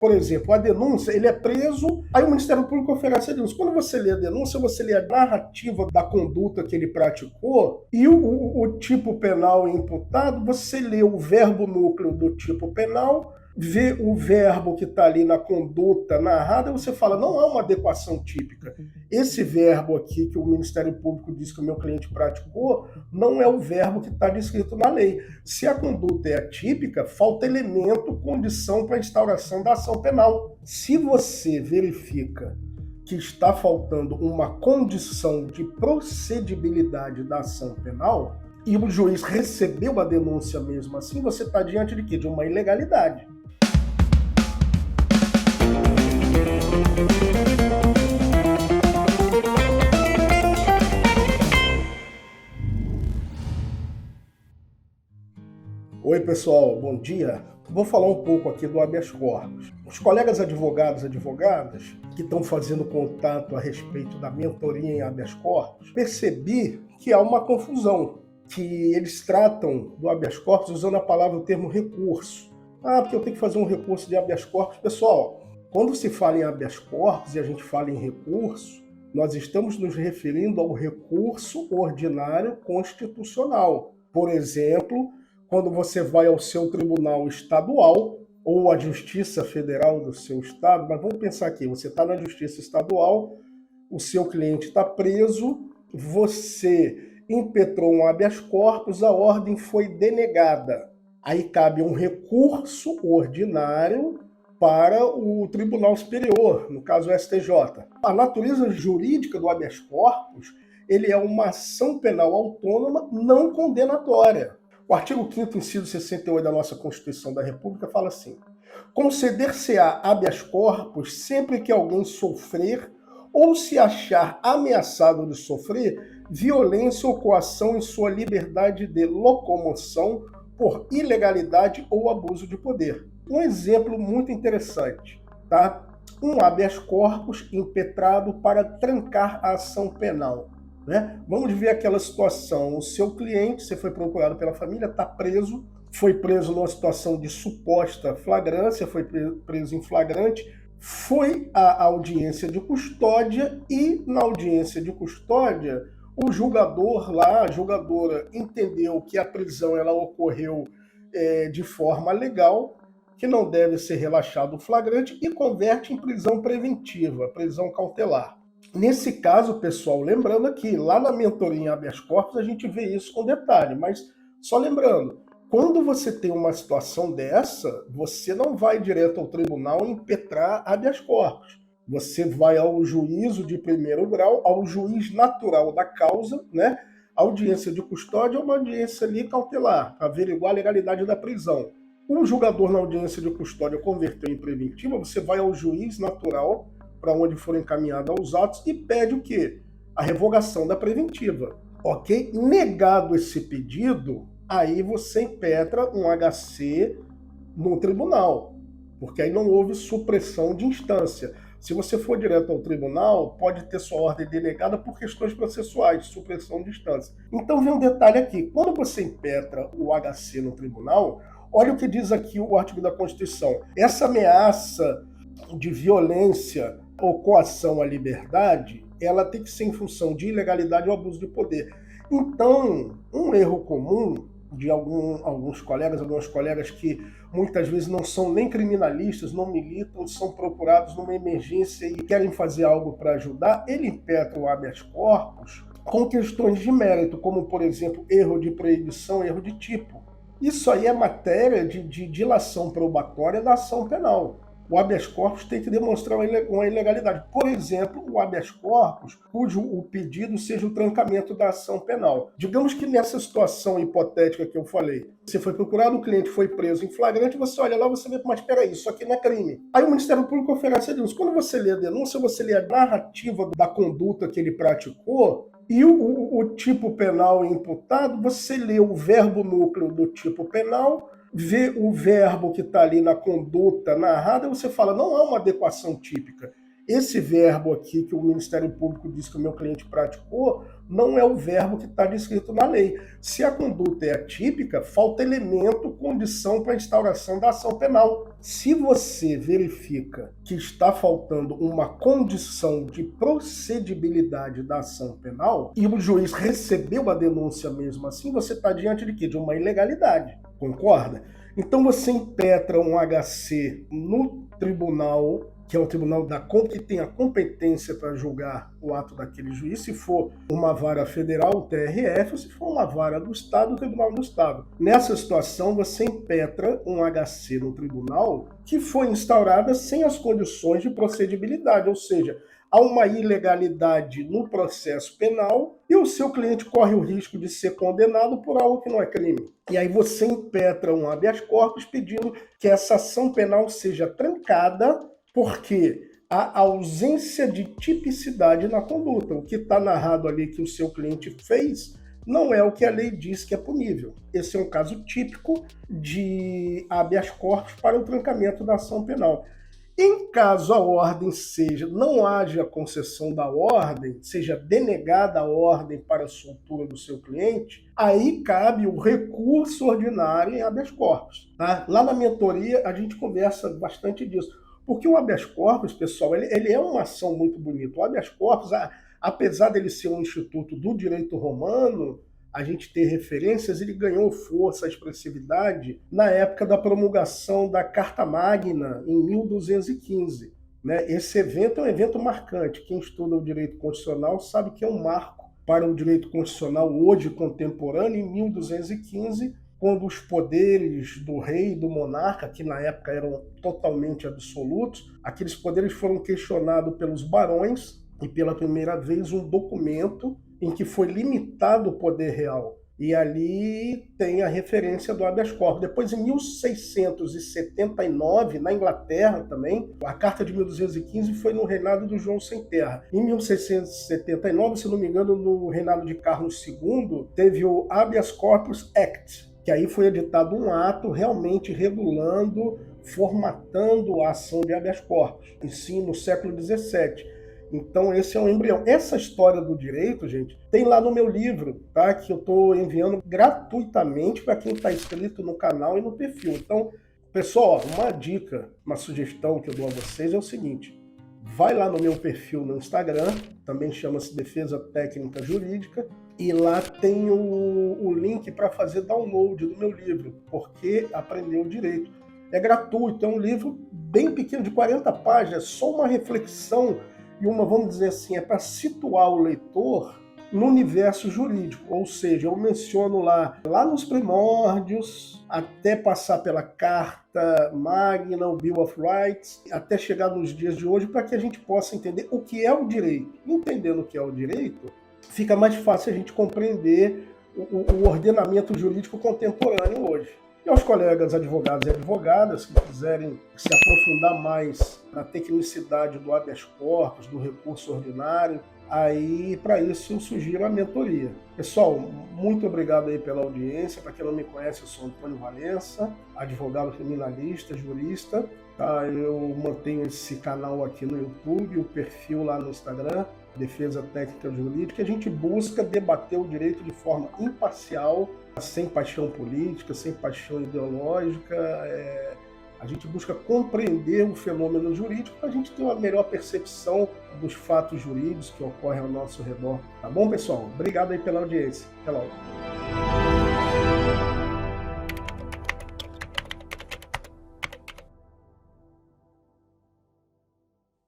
Por exemplo, a denúncia, ele é preso, aí o Ministério Público oferece a denúncia. Quando você lê a denúncia, você lê a narrativa da conduta que ele praticou e o tipo penal imputado, você lê o verbo núcleo do tipo penal, vê o verbo que está ali na conduta narrada, e você fala, não há uma adequação típica. Esse verbo aqui que o Ministério Público diz que o meu cliente praticou, não é o verbo que está descrito na lei. Se a conduta é atípica, falta elemento, condição para a instauração da ação penal. Se você verifica que está faltando uma condição de procedibilidade da ação penal, e o juiz recebeu a denúncia mesmo assim, você está diante de quê? De uma ilegalidade. Oi, pessoal, bom dia. Vou falar um pouco aqui do habeas corpus. Os colegas advogados e advogadas que estão fazendo contato a respeito da mentoria em habeas corpus, percebi que há uma confusão, que eles tratam do habeas corpus usando a palavra, o termo recurso. Porque eu tenho que fazer um recurso de habeas corpus. Pessoal, quando se fala em habeas corpus e a gente fala em recurso, nós estamos nos referindo ao recurso ordinário constitucional. Por exemplo, quando você vai ao seu tribunal estadual ou à Justiça Federal do seu estado, mas vamos pensar aqui, você está na Justiça Estadual, o seu cliente está preso, você impetrou um habeas corpus, a ordem foi denegada. Aí cabe um recurso ordinário para o Tribunal Superior, no caso o STJ. A natureza jurídica do habeas corpus, ele é uma ação penal autônoma não condenatória. O artigo 5º, inciso 68 da nossa Constituição da República fala assim: conceder-se-á habeas corpus sempre que alguém sofrer ou se achar ameaçado de sofrer violência ou coação em sua liberdade de locomoção por ilegalidade ou abuso de poder. Um exemplo muito interessante, tá? Um habeas corpus impetrado para trancar a ação penal. Né? Vamos ver aquela situação, o seu cliente, você foi procurado pela família, está preso, foi preso numa situação de suposta flagrância, foi preso em flagrante, foi à audiência de custódia e na audiência de custódia o julgador lá, a julgadora entendeu que a prisão ela ocorreu de forma legal, que não deve ser relaxado o flagrante e converte em prisão preventiva, prisão cautelar. Nesse caso, pessoal, lembrando aqui, lá na mentoria em habeas corpus a gente vê isso com detalhe, mas só lembrando, quando você tem uma situação dessa, você não vai direto ao tribunal impetrar habeas corpus. Você vai ao juízo de primeiro grau, ao juiz natural da causa, né? A audiência de custódia é uma audiência ali cautelar, para averiguar a legalidade da prisão. O julgador na audiência de custódia converteu em preventiva, você vai ao juiz natural, para onde foram encaminhados os autos, e pede o quê? A revogação da preventiva. Ok? Negado esse pedido, aí você impetra um HC no tribunal, porque aí não houve supressão de instância. Se você for direto ao tribunal, pode ter sua ordem denegada por questões processuais, supressão de instância. Então vem um detalhe aqui, quando você impetra o HC no tribunal, olha o que diz aqui o artigo da Constituição. Essa ameaça de violência ou coação à liberdade, ela tem que ser em função de ilegalidade ou abuso de poder. Então, um erro comum de alguns colegas, algumas colegas que muitas vezes não são nem criminalistas, não militam, são procurados numa emergência e querem fazer algo para ajudar, ele impetra o habeas corpus com questões de mérito, como, por exemplo, erro de proibição, erro de tipo. Isso aí é matéria de dilação probatória da ação penal. O habeas corpus tem que demonstrar uma ilegalidade. Por exemplo, o habeas corpus, cujo o pedido seja o trancamento da ação penal. Digamos que nessa situação hipotética que eu falei, você foi procurado, o cliente foi preso em flagrante, você olha lá, você vê, mas peraí, isso aqui não é crime. Aí o Ministério Público oferece a denúncia. Quando você lê a denúncia, você lê a narrativa da conduta que ele praticou, e o tipo penal imputado, você lê o verbo núcleo do tipo penal, vê o verbo que está ali na conduta narrada, você fala, não há uma adequação típica. esse verbo aqui que o Ministério Público diz que o meu cliente praticou não é o verbo que está descrito na lei. Se a conduta é atípica, falta elemento, condição para a instauração da ação penal. Se você verifica que está faltando uma condição de procedibilidade da ação penal e o juiz recebeu a denúncia mesmo assim, você está diante de quê? De uma ilegalidade. Concorda? Então você impetra um HC no tribunal, que é o tribunal que tem a competência para julgar o ato daquele juiz, se for uma vara federal, o TRF, ou se for uma vara do Estado, o Tribunal do Estado. Nessa situação, você impetra um HC no tribunal que foi instaurada sem as condições de procedibilidade, ou seja, há uma ilegalidade no processo penal e o seu cliente corre o risco de ser condenado por algo que não é crime. E aí você impetra um habeas corpus pedindo que essa ação penal seja trancada porque há ausência de tipicidade na conduta. O que está narrado ali que o seu cliente fez não é o que a lei diz que é punível. Esse é um caso típico de habeas corpus para o trancamento da ação penal. Em caso a ordem não haja concessão da ordem, seja denegada a ordem para a soltura do seu cliente, aí cabe o recurso ordinário em habeas corpus. Tá? Lá na mentoria a gente conversa bastante disso. Porque o habeas corpus, pessoal, ele é uma ação muito bonita. O habeas corpus, apesar dele ser um instituto do direito romano, a gente ter referências, ele ganhou força, expressividade na época da promulgação da Carta Magna, em 1215. Né? Esse evento é um evento marcante. Quem estuda o direito constitucional sabe que é um marco para o direito constitucional hoje contemporâneo, em 1215, quando os poderes do rei e do monarca, que na época eram totalmente absolutos, aqueles poderes foram questionados pelos barões e pela primeira vez um documento em que foi limitado o poder real. E ali tem a referência do habeas corpus. Depois, em 1679, na Inglaterra também, a Carta de 1215 foi no reinado do João Sem Terra. Em 1679, se não me engano, no reinado de Carlos II, teve o Habeas Corpus Act, que aí foi editado um ato realmente regulando, formatando a ação de habeas corpus, sim, no século XVII. Então esse é um embrião. Essa história do direito, gente, tem lá no meu livro, tá? Que eu estou enviando gratuitamente para quem está inscrito no canal e no perfil. Então, pessoal, uma dica, uma sugestão que eu dou a vocês é o seguinte: vai lá no meu perfil no Instagram, também chama-se Defesa Técnica Jurídica, e lá tem o link para fazer download do meu livro, Por que Aprender o Direito. É gratuito, é um livro bem pequeno, de 40 páginas, só uma reflexão e vamos dizer assim, é para situar o leitor no universo jurídico. Ou seja, eu menciono lá nos primórdios, até passar pela Carta Magna, o Bill of Rights, até chegar nos dias de hoje, para que a gente possa entender o que é o direito. Entendendo o que é o direito, fica mais fácil a gente compreender o ordenamento jurídico contemporâneo hoje. E aos colegas advogados e advogadas que quiserem se aprofundar mais na tecnicidade do habeas corpus, do recurso ordinário, aí para isso eu sugiro a mentoria. Pessoal, muito obrigado aí pela audiência. Para quem não me conhece, eu sou Antônio Valença, advogado criminalista, jurista. Tá? Eu mantenho esse canal aqui no YouTube, o perfil lá no Instagram, Defesa Técnica Jurídica. A gente busca debater o direito de forma imparcial, sem paixão política, sem paixão ideológica. A gente busca compreender o fenômeno jurídico para a gente ter uma melhor percepção dos fatos jurídicos que ocorrem ao nosso redor. Tá bom, pessoal? Obrigado aí pela audiência. Até logo.